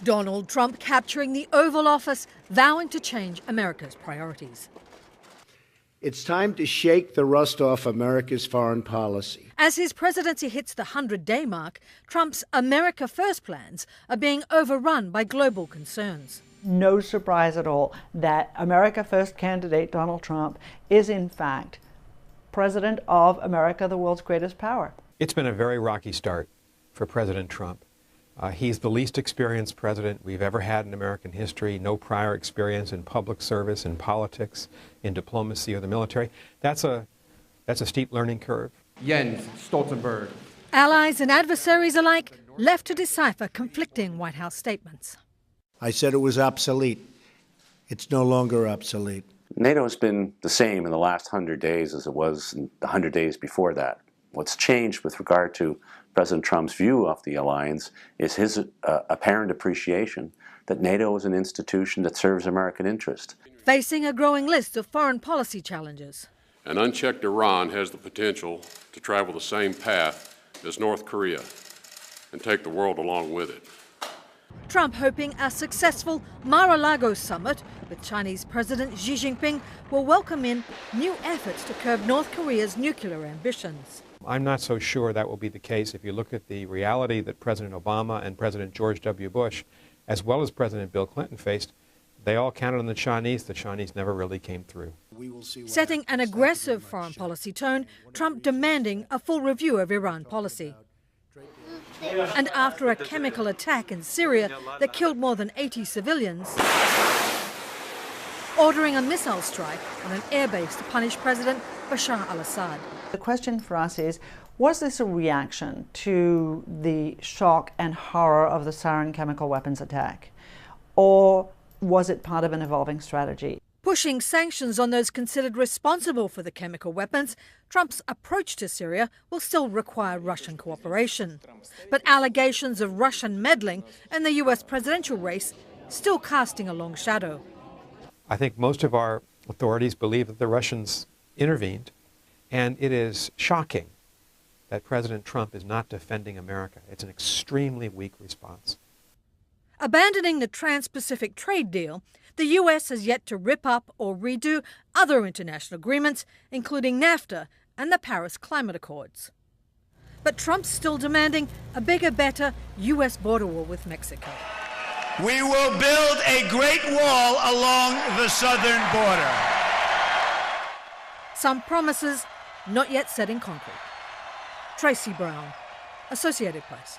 Donald Trump capturing the Oval Office, vowing to change America's priorities. It's time to shake the rust off America's foreign policy. As his presidency hits the 100-day mark, Trump's America First plans are being overrun by global concerns. No surprise at all that America First candidate Donald Trump is in fact president of America, the world's greatest power. It's been a very rocky start for President Trump. He's the least experienced president we've ever had in American history, no prior experience in public service, in politics, in diplomacy or the military. That's a steep learning curve. Jens Stoltenberg. Allies and adversaries alike left to decipher conflicting White House statements. I said it was obsolete. It's no longer obsolete. NATO has been the same in the last 100 days as it was in the 100 days before that. What's changed with regard to President Trump's view of the alliance is his apparent appreciation that NATO is an institution that serves American interest. Facing a growing list of foreign policy challenges. An unchecked Iran has the potential to travel the same path as North Korea and take the world along with it. Trump hoping a successful Mar-a-Lago summit with Chinese President Xi Jinping will welcome in new efforts to curb North Korea's nuclear ambitions. I'm not so sure that will be the case if you look at the reality that President Obama and President George W. Bush, as well as President Bill Clinton, faced. They all counted on the Chinese. The Chinese never really came through. Setting an aggressive foreign policy tone, Trump demanding a full review of Iran policy. And after a chemical attack in Syria that killed more than 80 civilians, ordering a missile strike on an airbase to punish President Bashar al-Assad. The question for us is, was this a reaction to the shock and horror of the sarin chemical weapons attack? Or was it part of an evolving strategy? Pushing sanctions on those considered responsible for the chemical weapons, Trump's approach to Syria will still require Russian cooperation. But allegations of Russian meddling in the US presidential race still casting a long shadow. I think most of our authorities believe that the Russians intervened, and it is shocking that President Trump is not defending America. It's an extremely weak response. Abandoning the Trans-Pacific trade deal, the US has yet to rip up or redo other international agreements, including NAFTA and the Paris Climate Accords. But Trump's still demanding a bigger, better US border wall with Mexico. We will build a great wall along the southern border. Some promises not yet set in concrete. Tracy Brown, Associated Press.